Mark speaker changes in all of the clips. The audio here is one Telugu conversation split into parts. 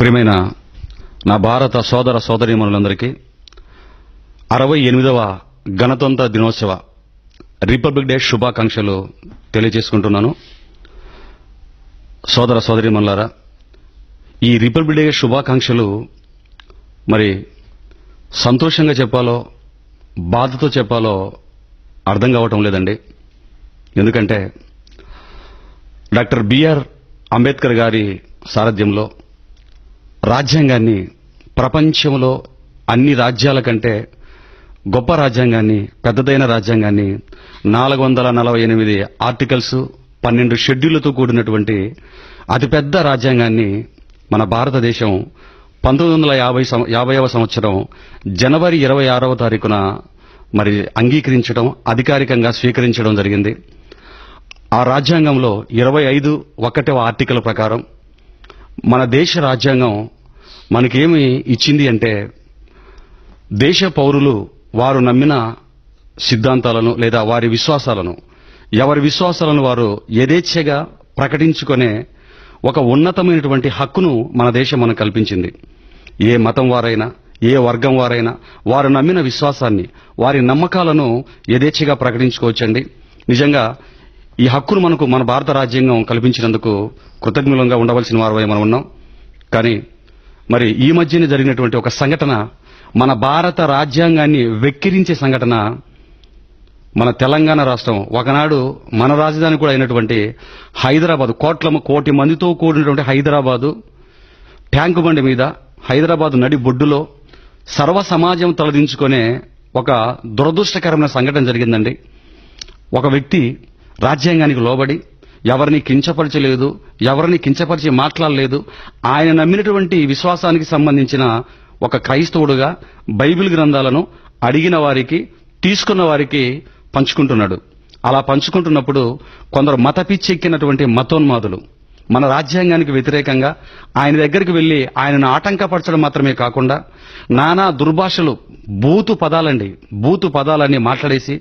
Speaker 1: ప్రియమైన నా భారత సోదర సోదరీమణులందరికీ 68వ గణతంత్ర దినోత్సవ రిపబ్లిక్ డే శుభాకాంక్షలు తెలియజేసుకుంటున్నాను. సోదర సోదరీమణులారా, ఈ రిపబ్లిక్ డే శుభాకాంక్షలు మరి సంతోషంగా చెప్పాలో బాధతో చెప్పాలో అర్థం కావటం లేదండి. ఎందుకంటే డాక్టర్ బిఆర్ అంబేద్కర్ గారి సారథ్యంలో రాజ్యాంగాన్ని ప్రపంచంలో అన్ని రాజ్యాల కంటే గొప్ప రాజ్యాంగాన్ని, పెద్దదైన రాజ్యాంగాన్ని, 448 ఆర్టికల్స్, 12 షెడ్యూళ్లతో కూడినటువంటి అతిపెద్ద రాజ్యాంగాన్ని మన భారతదేశం 1950వ సంవత్సరం జనవరి 26వ తారీఖున మరి అంగీకరించడం, అధికారికంగా స్వీకరించడం జరిగింది. ఆ రాజ్యాంగంలో 25వ ఆర్టికల్ ప్రకారం మన దేశ రాజ్యాంగం మనకేమి ఇచ్చింది అంటే, దేశ పౌరులు వారు నమ్మిన సిద్ధాంతాలను లేదా వారి విశ్వాసాలను, ఎవరి విశ్వాసాలను వారు యథేచ్ఛగా ప్రకటించుకునే ఒక ఉన్నతమైనటువంటి హక్కును మన దేశం మనకు కల్పించింది. ఏ మతం వారైనా, ఏ వర్గం వారైనా వారు నమ్మిన విశ్వాసాన్ని, వారి నమ్మకాలను యథేచ్ఛగా ప్రకటించుకోవచ్చండి. నిజంగా ఈ హక్కును మనకు మన భారత రాజ్యాంగం కల్పించినందుకు కృతజ్ఞులంగా ఉండవలసిన వారమై మనం ఉన్నాం. కానీ మరి ఈ మధ్యనే జరిగినటువంటి ఒక సంఘటన, మన భారత రాజ్యాంగాన్ని వెక్కిరించే సంఘటన. మన తెలంగాణ రాష్ట్రం, ఒకనాడు మన రాజధాని కూడా అయినటువంటి హైదరాబాద్, కోటి మందితో కూడినటువంటి హైదరాబాదు ట్యాంకు బండి మీద, హైదరాబాద్ నడి బొడ్డులో సర్వ సమాజం తలదించుకునే ఒక దురదృష్టకరమైన సంఘటన జరిగిందండి. ఒక వ్యక్తి రాజ్యాంగానికి లోబడి ఎవరిని కించపరచలేదు, ఎవరిని కించపరిచి మాట్లాడలేదు. ఆయన నమ్మినటువంటి విశ్వాసానికి సంబంధించిన ఒక క్రైస్తవుడుగా బైబిల్ గ్రంథాలను అడిగిన వారికి, తీసుకున్న వారికి పంచుకుంటున్నాడు. అలా పంచుకుంటున్నప్పుడు కొందరు మత పిచ్చెక్కినటువంటి మతోన్మాదులు మన రాజ్యాంగానికి వ్యతిరేకంగా ఆయన దగ్గరికి వెళ్లి ఆయనను ఆటంకపరచడం మాత్రమే కాకుండా నానా దుర్భాషలు, బూతు పదాలన్నీ మాట్లాడేసి,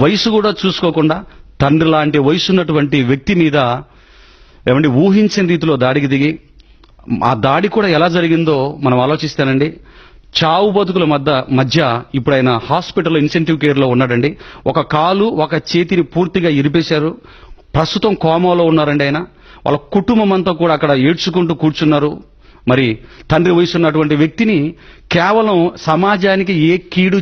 Speaker 1: వయసు కూడా చూసుకోకుండా తండ్రి లాంటి వయసున్నటువంటి వ్యక్తి మీద ఊహించిన రీతిలో దాడికి దిగి, ఆ దాడి కూడా ఎలా జరిగిందో మనం ఆలోచిస్తానండి. చావు బతుకుల మధ్య ఇప్పుడు ఆయన హాస్పిటల్లో ఇన్సెంటివ్ కేర్ లో ఉన్నాడండి. ఒక కాలు, ఒక చేతిని పూర్తిగా ఇరిపేశారు. ప్రస్తుతం కోమాలో ఉన్నారండి ఆయన. వాళ్ళ కుటుంబం అంతా కూడా అక్కడ ఏడ్చుకుంటూ కూర్చున్నారు. మరి తండ్రి వయసు ఉన్నటువంటి వ్యక్తిని కేవలం సమాజానికి ఏ కీడు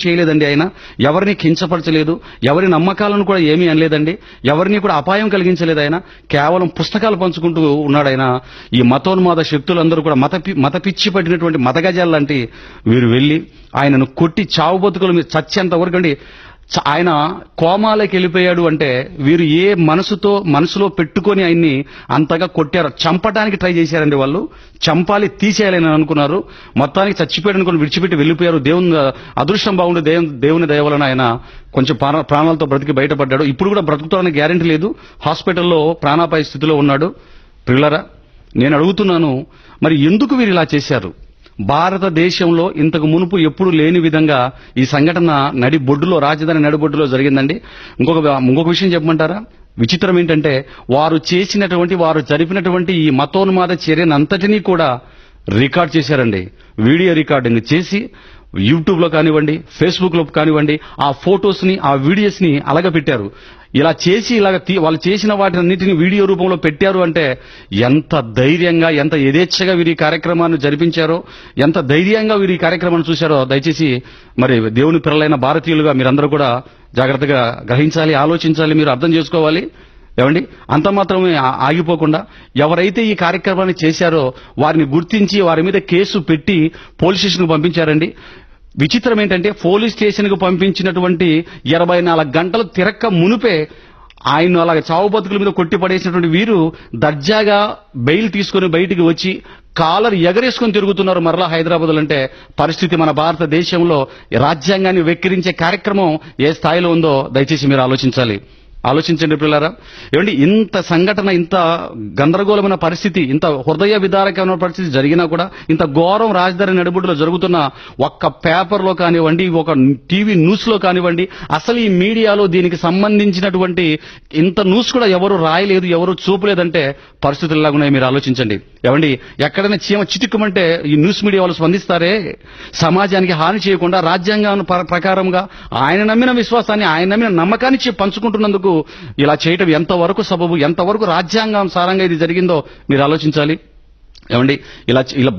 Speaker 1: చేయలేదండి. ఆయన ఎవరిని కించపరచలేదు, ఎవరి నమ్మకాలను కూడా ఏమీ అనలేదండి, ఎవరిని కూడా అపాయం కలిగించలేదు. ఆయన కేవలం పుస్తకాలు పంచుకుంటూ ఉన్నాడు. ఆయన ఈ మతోన్మాద శక్తులందరూ కూడా మత పిచ్చి పట్టినటువంటి మతగజాలు లాంటి వీరు వెళ్లి ఆయనను కొట్టి చావు బతుకుల మీద చచ్చేంత వరకు అండి. ఆయన కోమాలోకి వెళ్ళిపోయాడు అంటే వీరు ఏ మనసులో పెట్టుకొని ఆయన్ని అంతగా కొట్టారు. చంపడానికి ట్రై చేశారండి. వాళ్ళు చంపాలి, తీసేయాలని అనుకున్నారు. మొత్తానికి చచ్చిపోయాడు అనుకుని విడిచిపెట్టి వెళ్ళిపోయారు. దేవుని అదృష్టం బాగుండి దేవుని దయ వలన ఆయన కొంచెం ప్రాణాలతో బ్రతికి బయటపడ్డాడు. ఇప్పుడు కూడా బ్రతుకుతాడని గ్యారెంటీ లేదు. హాస్పిటల్లో ప్రాణాపాయ స్థితిలో ఉన్నాడు. ప్రియులరా, నేను అడుగుతున్నాను, మరి ఎందుకు వీరు ఇలా చేశారు? భారతదేశంలో ఇంతకు మునుపు ఎప్పుడు లేని విధంగా ఈ సంఘటన రాజధాని నడిబొడ్డులో జరిగిందండి. ఇంకొక విషయం చెప్పమంటారా? విచిత్రం ఏంటంటే, వారు జరిపినటువంటి ఈ మతోన్మాద చర్యనంతటినీ కూడా రికార్డ్ చేశారండి. వీడియో రికార్డింగ్ చేసి యూట్యూబ్ లో కానివ్వండి, ఫేస్బుక్ లో కానివ్వండి, ఆ ఫొటోస్ ని, ఆ వీడియోస్ ని పెట్టారు. ఇలా చేసి వాళ్ళు చేసిన వాటినన్నిటిని వీడియో రూపంలో పెట్టారు అంటే ఎంత ధైర్యంగా, ఎంత యథేచ్ఛగా వీరి కార్యక్రమాన్ని జరిపించారో, ఎంత ధైర్యంగా వీరి కార్యక్రమాన్ని చూశారో దయచేసి మరి దేవుని పిల్లలైన భారతీయులుగా మీరందరూ కూడా జాగ్రత్తగా గ్రహించాలి, ఆలోచించాలి, మీరు అర్థం చేసుకోవాలి. అంత మాత్రమే ఆగిపోకుండా ఎవరైతే ఈ కార్యక్రమాన్ని చేశారో వారిని గుర్తించి వారి మీద కేసు పెట్టి పోలీస్ స్టేషన్కు పంపించారండి. విచిత్రం ఏంటంటే, పోలీస్ స్టేషన్కు పంపించినటువంటి 24 గంటలు తిరక్క మునిపే ఆయన అలాగ చావు బతుకుల మీద కొట్టి పడేసినటువంటి వీరు దర్జాగా బెయిల్ తీసుకుని బయటికి వచ్చి కాలర్ ఎగరేసుకుని తిరుగుతున్నారు మరలా హైదరాబాద్. అంటే పరిస్థితి మన భారతదేశంలో రాజ్యాంగాన్ని వెక్కిరించే కార్యక్రమం ఏ స్థాయిలో ఉందో దయచేసి మీరు ఆలోచించాలి. ఆలోచించండి పిల్లరా. ఏమండి, ఇంత సంఘటన, ఇంత గందరగోళమైన పరిస్థితి, ఇంత హృదయ విదారకమైన పరిస్థితి జరిగినా కూడా, ఇంత ఘోరం రాజధాని నడిబొడ్డులో జరుగుతున్న ఒక్క పేపర్లో కానివ్వండి, ఒక టీవీ న్యూస్ లో కానివ్వండి, అసలు ఈ మీడియాలో దీనికి సంబంధించినటువంటి ఇంత న్యూస్ కూడా ఎవరు రాయలేదు, ఎవరు చూపలేదంటే పరిస్థితులు ఎలాగున్నాయి మీరు ఆలోచించండి. ఏమండి, ఎక్కడైనా చీమ చిటుక్కుమంటే ఈ న్యూస్ మీడియా వాళ్ళు స్పందిస్తారే? సమాజానికి హాని చేయకుండా రాజ్యాంగం ప్రకారంగా ఆయన నమ్మిన విశ్వాసాన్ని, ఆయన నమ్మిన నమ్మకాన్ని పంచుకుంటున్నందుకు ఇలా చేయటం ఎంతవరకు సబబు, ఎంతవరకు రాజ్యాంగానుసారంగా ఇది జరిగిందో మీరు ఆలోచించాలి. ఏమండి, ఇలా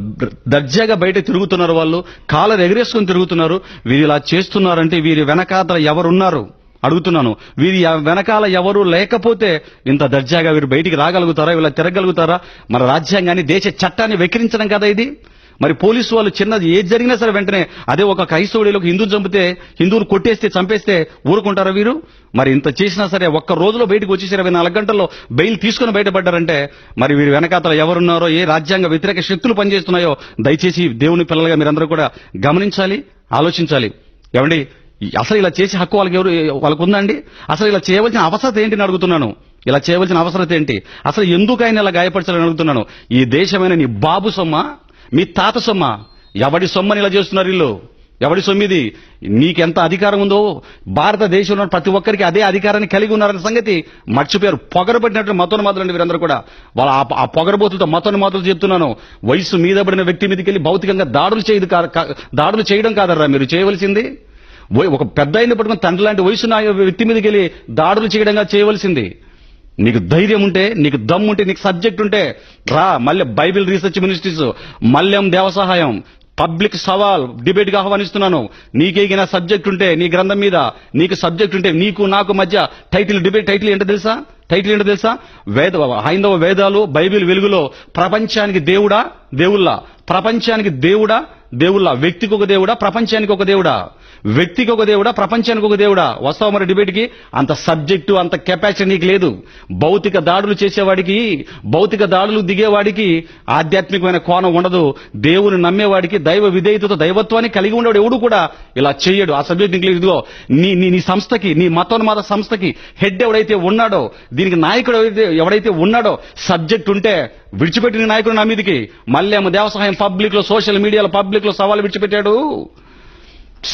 Speaker 1: దర్జాగా బయట తిరుగుతున్నారు, వాళ్ళు కాలర్ ఎగరేసుకుని తిరుగుతున్నారు. వీరు ఇలా చేస్తున్నారంటే వీరి వెనకాతల ఎవరున్నారు అడుగుతున్నాను. వీరి వెనకాల ఎవరు లేకపోతే ఇంత దర్జాగా వీరు బయటికి రాగలుగుతారా, వీళ్ళ తిరగలుగుతారా? మన రాజ్యాంగాన్ని, దేశ చట్టాన్ని వెక్కిరించడం కదా ఇది. మరి పోలీసు వాళ్ళు చిన్నది ఏది జరిగినా సరే వెంటనే, అదే ఒక క్రైస్తవుడిలో హిందువుని చంపితే, హిందువుని కొట్టేస్తే, చంపేస్తే ఊరుకుంటారా వీరు? మరి ఇంత చేసినా సరే ఒక్క రోజులో బయటకు వచ్చేసి 24 గంటల్లో బెయిల్ తీసుకుని బయటపడ్డారంటే మరి వీరి వెనకాతల ఎవరున్నారో, ఏ రాజ్యాంగ వ్యతిరేక శక్తులు పనిచేస్తున్నాయో దయచేసి దేవుని పిల్లలుగా మీరందరూ కూడా గమనించాలి, ఆలోచించాలి. ఏమండి, అసలు ఇలా చేసే హక్కు వాళ్ళకు ఉందండి? అసలు ఇలా చేయవలసిన అవసరం ఏంటి అని అడుగుతున్నాను. ఇలా చేయవలసిన అవసరం ఏంటి? అసలు ఎందుకు ఆయన ఇలా గాయపరచాలని అడుగుతున్నాను. ఈ దేశమైన నీ బాబు సొమ్మ, మీ తాత సొమ్మ, ఎవడి సొమ్మని ఇలా చేస్తున్నారు వీళ్ళు? ఎవడి సొమ్మిది? నీకెంత అధికారం ఉందో భారతదేశంలో ప్రతి ఒక్కరికి అదే అధికారాన్ని కలిగి ఉన్నారన్న సంగతి మర్చిపోయారు. పొగరబడినట్టు మతోన్మాదులండి వీరందరూ కూడా. వాళ్ళ ఆ పొగరబోతులతో మతోన్మాదులు చెప్తున్నాను. వయసు మీద పడిన వ్యక్తి మీదకి వెళ్ళి భౌతికంగా దాడులు చేయడం కాదర్రా మీరు చేయవలసింది. ఒక పెద్ద అయిన పట్టుకుని తండ్రి లాంటి వయసున్న వ్యక్తి మీదకి వెళ్ళి దాడులు చేయడంగా చేయవలసింది. నీకు ధైర్యం ఉంటే, నీకు దమ్ము ఉంటే, నీకు సబ్జెక్ట్ ఉంటే రా. మళ్ళీ Bible research ministries, Malyam Devasahayam, public సవాల్ డిబేట్ గా ఆహ్వానిస్తున్నాను. నీకేగిన సబ్జెక్ట్ ఉంటే, నీ గ్రంథం మీద నీకు సబ్జెక్ట్ ఉంటే, నీకు నాకు మధ్య డిబేట్ టైటిల్ ఏంటో తెలుసా? హైందవ వేదాలు, బైబిల్ వెలుగులో ప్రపంచానికి దేవుడా దేవుళ్ళ, ప్రపంచానికి దేవుళ్ళ, వ్యక్తికి ఒక దేవుడా, ప్రపంచానికి ఒక దేవుడా? వ్యక్తికి ఒక దేవుడా, ప్రపంచానికి ఒక దేవుడా? వస్తావు మరి డిబేట్ కి? అంత సబ్జెక్టు, అంత కెపాసిటీ నీకు లేదు. భౌతిక దాడులు చేసేవాడికి, భౌతిక దాడులు దిగేవాడికి ఆధ్యాత్మికమైన కోణం ఉండదు. దేవుని నమ్మేవాడికి, దైవ విధేయతతో దైవత్వాన్ని కలిగి ఉండేవాడు ఎవడు కూడా ఇలా చెయ్యడు. ఆ సబ్జెక్ట్ నీకు లేదు. ఇదిగో నీ సంస్థకి, నీ మతోన్మాద సంస్థకి హెడ్ ఎవడైతే ఉన్నాడో, దీనికి నాయకుడు ఎవడైతే ఉన్నాడో, సబ్జెక్ట్ ఉంటే విడిచిపెట్టిన నాయకుడు నా మీదికి. మళ్ళీ దేవసహాయం పబ్లిక్ లో, సోషల్ మీడియాలో పబ్లిక్ లో సవాల్ విడిచిపెట్టాడు,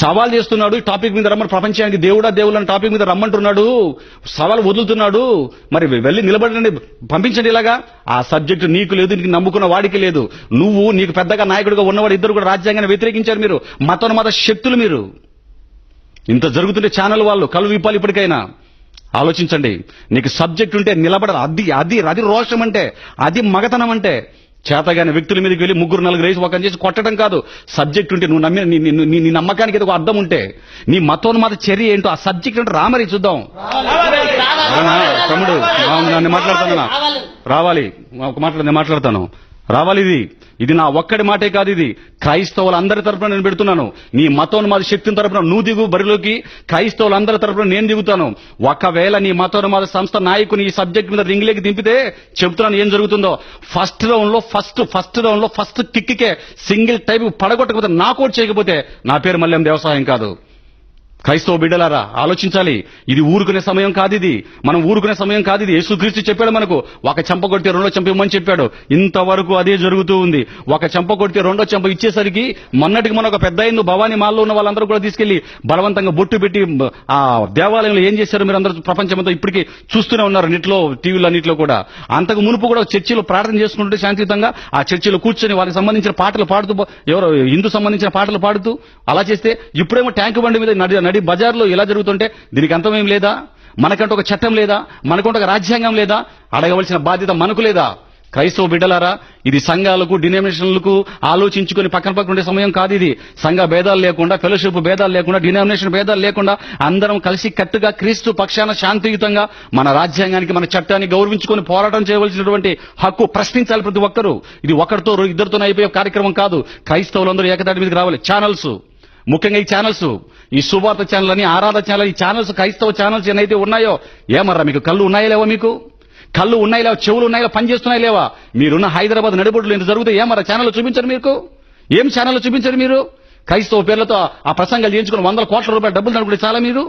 Speaker 1: సవాల్ చేస్తున్నాడు. ఈ టాపిక్ మీద రమ్మని, ప్రపంచానికి దేవుడా దేవుళ్ళ టాపిక్ మీద రమ్మంటున్నాడు, సవాల్ వదులుతున్నాడు. మరి వెళ్ళి నిలబడండి, పంపించండి. ఇలాగా ఆ సబ్జెక్టు నీకు లేదు, నీకు నమ్ముకున్న వాడికి లేదు. నీకు పెద్దగా నాయకుడిగా ఉన్నవాడు ఇద్దరు కూడా రాజ్యాంగాన్ని వ్యతిరేకించారు. మీరు మతోన్మాద శక్తులు. మీరు ఇంత జరుగుతుంటే ఛానల్ వాళ్ళు కళ్ళు విప్పాలి. ఇప్పటికైనా ఆలోచించండి. నీకు సబ్జెక్ట్ ఉంటే నిలబడదు. అది రోషం అంటే, అది మగతనం అంటే. చేతగాని వ్యక్తుల మీదకి వెళ్ళి 3-4 రేసి ఒక చేసి కొట్టడం కాదు. సబ్జెక్ట్ ఉంటే, నువ్వు నమ్మిన నీ నమ్మకానికి ఏదో అర్థం ఉంటే, నీ మతోన్మాద చర్య ఏంటో ఆ సబ్జెక్ట్ అంటే రామరి చూద్దాం. తమ్ముడు నన్ను మాట్లాడుతున్నా, రావాలి, ఒక మాట నేను మాట్లాడతాను, రావాలి. ఇది నా ఒక్కడి మాటే కాదు, ఇది క్రైస్తవులందరి తరపున నేను పెడుతున్నాను. నీ మతోన్మాద శక్తిని తరపున నువ్వు దిగు బరిలోకి, క్రైస్తవులందరి తరపున నేను దిగుతాను. ఒకవేళ నీ మతోన్మాద సంస్థ నాయకుని ఈ సబ్జెక్ట్ మీద రింగ్లోకి దింపితే చెప్తున్నాను ఏం జరుగుతుందో. ఫస్ట్ రౌండ్ లో ఫస్ట్ కిక్కే సింగిల్ టైప్ పడగొట్టకపోతే, నాకౌట్ చేయకపోతే నా పేరు మల్యం దేవసహాయం కాదు. క్రైస్తవ బిడ్డలారా ఆలోచించాలి. ఇది ఊరుకునే సమయం కాదు. మనం ఊరుకునే సమయం కాదు. యేసుక్రీస్తు చెప్పాడు మనకు, ఒక చెంప కొడితే రెండో చెంప ఇవ్వమని చెప్పాడు. ఇంతవరకు అదే జరుగుతూ ఉంది. ఒక చెంప కొడితే రెండో చెంప ఇచ్చేసరికి మొన్నటికి మన ఒక పెద్ద అయింది భవానీ మాల్లో ఉన్న వాళ్ళందరూ కూడా తీసుకెళ్లి బలవంతంగా బొట్టు పెట్టి ఆ దేవాలయంలో ఏం చేశారు మీరు అందరూ ప్రపంచమంతా ఇప్పటికీ చూస్తూనే ఉన్నారు, నీటిలో, టీవీలో, అన్నింటిలో కూడా. అంతకు మునుపు కూడా చర్చిలో ప్రార్థన చేసుకుంటుంటే శాంతియుతంగా ఆ చర్చిలో కూర్చొని వాళ్ళకి సంబంధించిన పాటలు పాడుతూ, ఎవరో హిందూ సంబంధించిన పాటలు పాడుతూ అలా చేస్తే, ఇప్పుడేమో ట్యాంకు బండి మీద నడి బజార్లో ఇలా జరుగుతుంటే దీనికి అంతమేం లేదా? మనకంటూ ఒక చట్టం లేదా? మనకంటూ ఒక రాజ్యాంగం లేదా? అడగవలసిన బాధ్యత మనకు లేదా? క్రైస్తవ బిడ్డలారా, ఇది సంఘాలకు, డినామినేషన్లకు ఆలోచించుకుని పక్కన ఉండే సమయం కాదు. ఇది సంఘ భేదాలు లేకుండా, ఫెలోషిప్ భేదాలు లేకుండా, డినామినేషన్ భేదాలు లేకుండా అందరం కలిసి కట్టుగా క్రీస్తు పక్షాన శాంతియుతంగా మన రాజ్యాంగానికి, మన చట్టాన్ని గౌరవించుకొని పోరాటం చేయవలసినటువంటి హక్కు ప్రశ్నించాలి ప్రతి ఒక్కరూ. ఇది ఒకరితో ఇద్దరితో అయిపోయే కార్యక్రమం కాదు. క్రైస్తవులందరూ ఏకదాటి మీదకి రావాలి. ఛానల్స్, ముఖ్యంగా ఈ ఛానల్స్, ఈ సువార్త ఛానల్ అని, ఆరాధ ఛానల్, ఈ ఛానల్స్, క్రైస్తవ ఛానల్స్ ఏనైతే ఉన్నాయో, ఏమర్రా మీకు కళ్ళు ఉన్నాయా లేవా? మీకు కళ్ళు ఉన్నాయి లేవా? చెవులు ఉన్నాయా? పనిచేస్తున్నాయి లేవా? మీరున్న హైదరాబాద్ నడిబొడ్లు ఇంత జరుగుతాయి, ఏమర్రా ఛానల్ చూపించరు? మీకు ఏం ఛానల్ చూపించరు? మీరు క్రైస్తవ పేర్లతో ఆ ప్రసంగాలు చేయించుకుని 100 కోట్ల రూపాయల డబ్బులు నడుపుకుంటే చాలా మీరు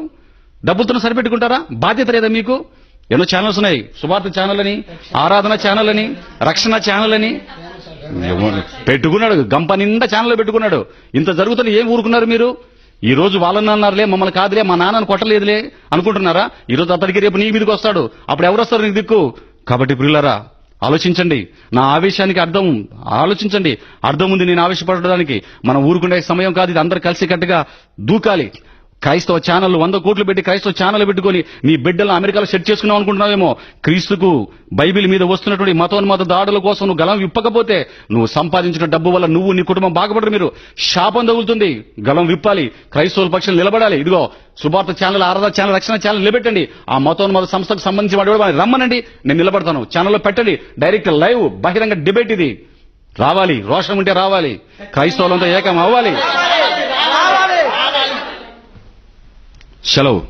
Speaker 1: డబ్బులతో సరిపెట్టుకుంటారా? బాధ్యత లేదా మీకు? ఎన్నో ఛానల్స్ ఉన్నాయి, సువార్త ఛానల్ అని, ఆరాధన ఛానల్ అని, రక్షణ ఛానల్ అని పెట్టుకున్నాడు. గంప నిండా ఛానల్ పెట్టుకున్నాడు. ఇంత జరుగుతున్న ఏం ఊరుకున్నారు మీరు? ఈ రోజు వాళ్ళని అన్నారులే, మమ్మల్ని కాదులే, మా నాన్నను కొట్టలేదులే అనుకుంటున్నారా? ఈ రోజు అతడికి రేపు నీ మీదకి వస్తాడు. అప్పుడు ఎవరు వస్తారు నీకు దిక్కు? కాబట్టి ప్రియులారా ఆలోచించండి. నా ఆవేశానికి అర్థం ఆలోచించండి. అర్థం ఉంది నేను ఆవేశపడడానికి. మనం ఊరుకునే సమయం కాదు ఇది. అందరు కలిసి కట్టుగా దూకాలి. క్రైస్తవ ఛానల్ 100 కోట్లు పెట్టి క్రైస్తవ ఛానల్ పెట్టుకుని నీ బిడ్డలను అమెరికాలో సెట్ చేసుకున్నావు అనుకుంటున్నావేమో. క్రీస్తుకు బైబిల్ మీద వస్తున్నటువంటి మతోన్మత దాడుల కోసం నువ్వు గలం విప్పకపోతే నువ్వు సంపాదించిన డబ్బు వల్ల నువ్వు నీ కుటుంబం బాగుపడరు. మీరు శాపం తగులుతుంది. గలం విప్పాలి, క్రైస్తవుల పక్షాలు నిలబడాలి. ఇదిగో సువార్త ఛానల్, ఆరాధన ఛానల్, రక్షణ ఛానల్ నిలబెట్టండి. ఆ మతోన్మత సంస్థకు సంబంధించి వాడు రమ్మనండి, నేను నిలబడతాను. ఛానల్లో పెట్టండి, డైరెక్ట్ లైవ్ బహిరంగ డిబేట్ ఇది. రావాలి, రోషం ఉంటే రావాలి, క్రైస్తవులంతా ఏకం అవ్వాలి. సెలవు.